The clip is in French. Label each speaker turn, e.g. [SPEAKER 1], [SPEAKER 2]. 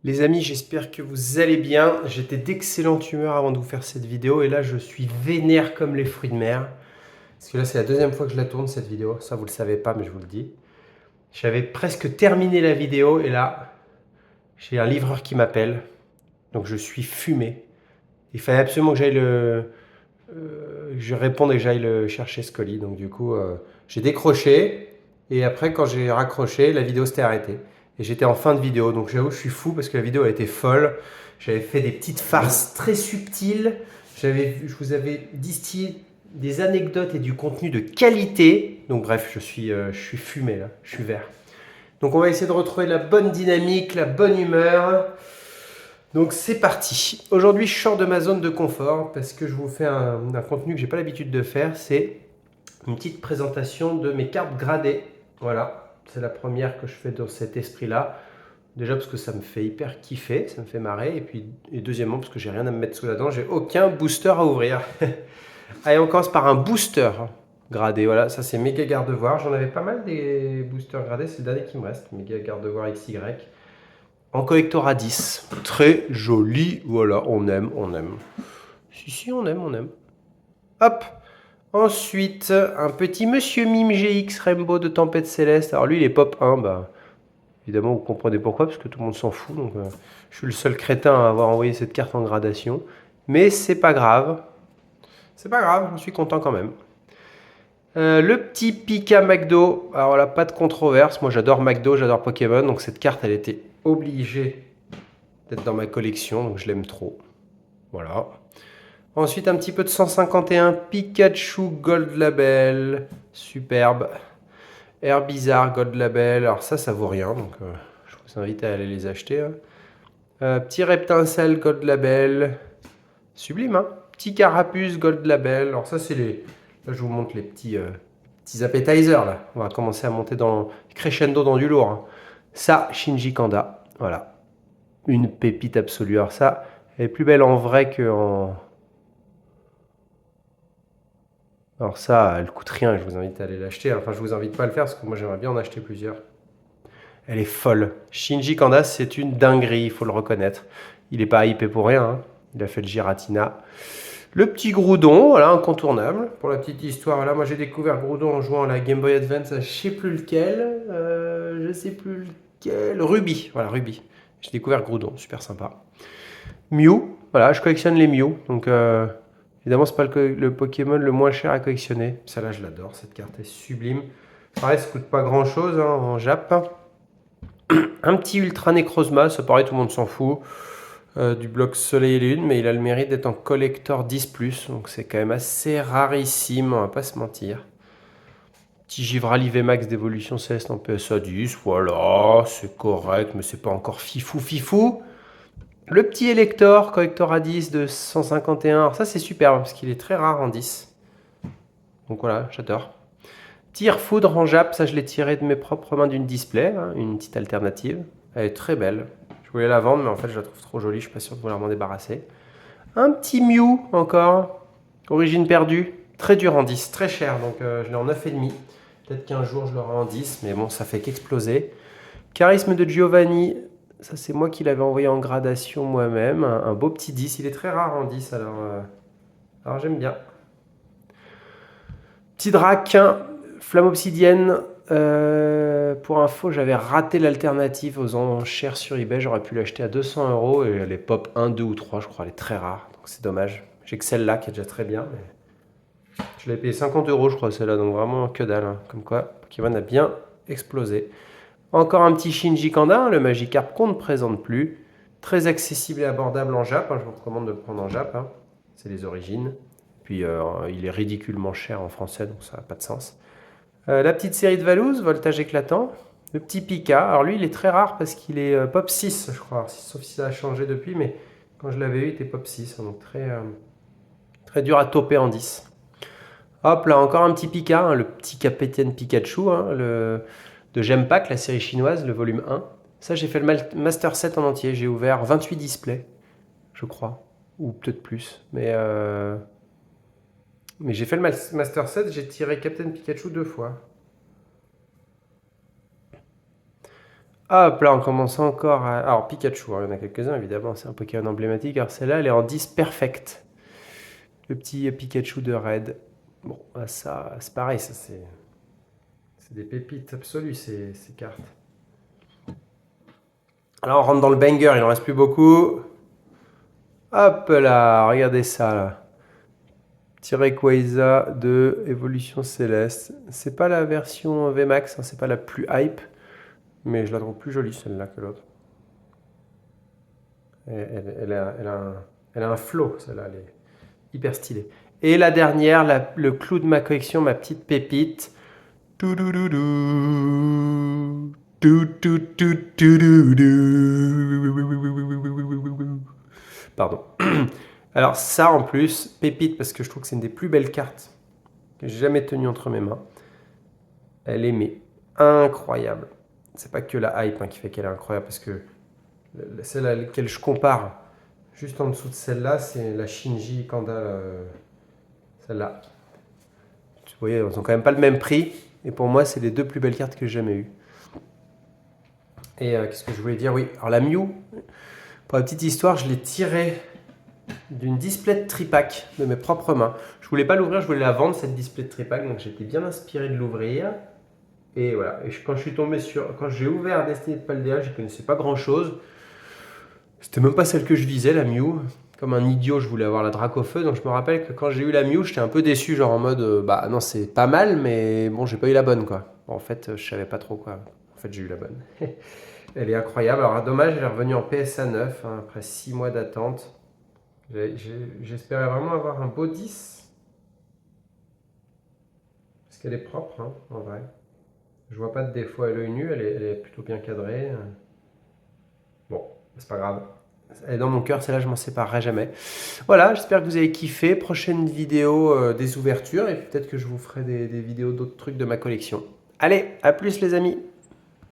[SPEAKER 1] Les amis, j'espère que vous allez bien. J'étais d'excellente humeur avant de vous faire cette vidéo et là je suis vénère comme les fruits de mer. Parce que là c'est la deuxième fois que je la tourne cette vidéo, ça vous le savez pas mais je vous le dis. J'avais presque terminé la vidéo et là j'ai un livreur qui m'appelle. Donc je suis fumé. Il fallait absolument que je réponde et que j'aille le chercher ce colis. Donc du coup j'ai décroché et après quand j'ai raccroché la vidéo s'était arrêtée. Et j'étais en fin de vidéo, donc j'avoue je suis fou parce que la vidéo a été folle. J'avais fait des petites farces très subtiles. Je vous avais distillé des anecdotes et du contenu de qualité. Donc bref, je suis fumé là, je suis vert. Donc on va essayer de retrouver la bonne dynamique, la bonne humeur. Donc c'est parti. Aujourd'hui je sors de ma zone de confort parce que je vous fais un contenu que j'ai pas l'habitude de faire. C'est une petite présentation de mes cartes gradées. Voilà, c'est la première que je fais dans cet esprit-là. Déjà parce que ça me fait hyper kiffer, ça me fait marrer. Et deuxièmement parce que j'ai rien à me mettre sous la dent, j'ai aucun booster à ouvrir. Allez, on commence par un booster gradé. Voilà, ça c'est méga garde-voir. J'en avais pas mal des boosters gradés, c'est le dernier qui me reste. Méga garde-voir XY. En collector à 10. Très joli. Voilà, on aime, on aime. Si, on aime, on aime. Hop. Ensuite, un petit Monsieur Mime GX Rainbow de Tempête Céleste. Alors lui, il est pop 1, bah, évidemment, vous comprenez pourquoi, parce que tout le monde s'en fout. Donc, je suis le seul crétin à avoir envoyé cette carte en gradation. Mais c'est pas grave. C'est pas grave, j'en suis content quand même. Le petit Pika McDo. Alors là, pas de controverse. Moi, j'adore McDo, j'adore Pokémon. Donc cette carte, elle était obligée d'être dans ma collection. Donc je l'aime trop. Voilà. Ensuite, un petit peu de 151 Pikachu Gold Label. Superbe. Herbizarre Gold Label. Alors ça vaut rien. Donc je vous invite à aller les acheter. Petit Reptincelle Gold Label. Sublime, hein. Petit Carapuce Gold Label. Alors ça, c'est les... Là, je vous montre les petits appetizers, là. On va commencer à monter dans crescendo dans du lourd, hein. Ça, Shinji Kanda. Voilà. Une pépite absolue. Alors ça, elle est plus belle en vrai qu'en... Alors ça, elle coûte rien, je vous invite à aller l'acheter. Enfin, je vous invite pas à le faire parce que moi j'aimerais bien en acheter plusieurs. Elle est folle. Shinji Kanda, c'est une dinguerie, il faut le reconnaître. Il n'est pas hypé pour rien, hein. Il a fait le Giratina. Le petit Groudon, voilà, incontournable. Pour la petite histoire, là, moi j'ai découvert Groudon en jouant à la Game Boy Advance, je sais plus lequel. Je sais plus lequel. Ruby, voilà, Ruby. J'ai découvert Groudon, super sympa. Mew, voilà, je collectionne les Mew. Donc, évidemment, c'est pas le Pokémon le moins cher à collectionner. Celle-là, je l'adore, cette carte est sublime. Pareil, ça coûte pas grand-chose hein, en Jap. Un petit Ultra Necrozma, ça paraît, tout le monde s'en fout. Du bloc Soleil et Lune, mais il a le mérite d'être en collector 10+, donc c'est quand même assez rarissime, on va pas se mentir. Petit Givrali VMAX d'évolution céleste en PSA 10, voilà, c'est correct, mais c'est pas encore fifou. Le petit Elector, collector à 10 de 151, alors ça c'est superbe, parce qu'il est très rare en 10. Donc voilà, j'adore. Tire Foudre en Jap, ça je l'ai tiré de mes propres mains d'une display, hein, une petite alternative. Elle est très belle. Je voulais la vendre, mais en fait je la trouve trop jolie, je suis pas sûr de vouloir m'en débarrasser. Un petit Mew encore, origine perdue, très dur en 10, très cher, donc je l'ai en 9,5. Peut-être qu'un jour je l'aurai en 10, mais bon, ça fait qu'exploser. Charisme de Giovanni, ça c'est moi qui l'avais envoyé en gradation moi-même, un beau petit 10, il est très rare en 10, alors j'aime bien. Petit Drac, flamme obsidienne. Pour info, j'avais raté l'alternative aux enchères sur eBay. J'aurais pu l'acheter à 200 euros et elle est pop 1, 2 ou 3, je crois. Elle est très rare, donc c'est dommage. J'ai que celle-là qui est déjà très bien. Mais je l'ai payé 50 euros, je crois, celle-là, donc vraiment que dalle, hein. Comme quoi, Pokémon a bien explosé. Encore un petit Shinji Kanda, le Magikarp qu'on ne présente plus. Très accessible et abordable en Jap, hein. Je vous recommande de le prendre en Jap, hein. C'est les origines. Puis il est ridiculement cher en français, donc ça n'a pas de sens. La petite série de Valouz, Voltage éclatant. Le petit Pika. Alors lui, il est très rare parce qu'il est pop 6, je crois. Sauf si ça a changé depuis, mais quand je l'avais eu, il était pop 6. Donc très dur à toper en 10. Hop là, encore un petit Pika, hein, le petit Capitaine Pikachu, hein, de Gempack, la série chinoise, le volume 1. Ça, j'ai fait le Master 7 en entier. J'ai ouvert 28 displays, je crois. Ou peut-être plus. Mais j'ai fait le Master 7, j'ai tiré Captain Pikachu 2 fois. Hop là, on commence encore à... Alors Pikachu, hein, il y en a quelques-uns évidemment, c'est un Pokémon emblématique. Alors celle-là, elle est en 10 perfect. Le petit Pikachu de Red. Bon, bah, ça, c'est pareil, ça c'est des pépites absolues ces cartes. Alors on rentre dans le banger, il en reste plus beaucoup. Hop là, regardez ça là. Petit Rayquaza de Évolution Céleste. C'est pas la version VMAX, hein, c'est pas la plus hype. Mais je la trouve plus jolie celle-là que l'autre. Elle a un flow, celle-là, elle est hyper stylée. Et la dernière, le clou de ma collection, ma petite pépite. Toudoudou. Pardon. Alors ça en plus, pépite, parce que je trouve que c'est une des plus belles cartes que j'ai jamais tenues entre mes mains. Elle est mais incroyable. C'est pas que la hype, hein, qui fait qu'elle est incroyable, parce que celle à laquelle je compare, juste en dessous de celle-là, c'est la Shinji Kanda, celle-là. Vous voyez, elles ont quand même pas le même prix, et pour moi, c'est les deux plus belles cartes que j'ai jamais eues. Et qu'est-ce que je voulais dire? Oui, alors la Mew, pour la petite histoire, je l'ai tirée d'une display de tripack de mes propres mains. Je voulais pas l'ouvrir, je voulais la vendre, cette display de tripack, donc j'étais bien inspiré de l'ouvrir. Et voilà, et quand je suis tombé quand j'ai ouvert Destiny de Paldea, je connaissais pas grand chose. C'était même pas celle que je visais, la Mew. Comme un idiot, je voulais avoir la Dracofeu, donc je me rappelle que quand j'ai eu la Mew, j'étais un peu déçu, genre en mode, bah non, c'est pas mal, mais bon, j'ai pas eu la bonne, quoi. Bon, en fait, je savais pas trop, quoi. En fait, j'ai eu la bonne. Elle est incroyable. Alors, dommage, elle est revenue en PSA 9, hein, après 6 mois d'attente. J'espérais vraiment avoir un beau 10. Parce qu'elle est propre, hein, en vrai. Je vois pas de défaut à l'œil nu, elle est plutôt bien cadrée. Bon, c'est pas grave. Elle est dans mon cœur, celle-là, je m'en séparerai jamais. Voilà, j'espère que vous avez kiffé. Prochaine vidéo des ouvertures, et peut-être que je vous ferai des vidéos d'autres trucs de ma collection. Allez, à plus les amis!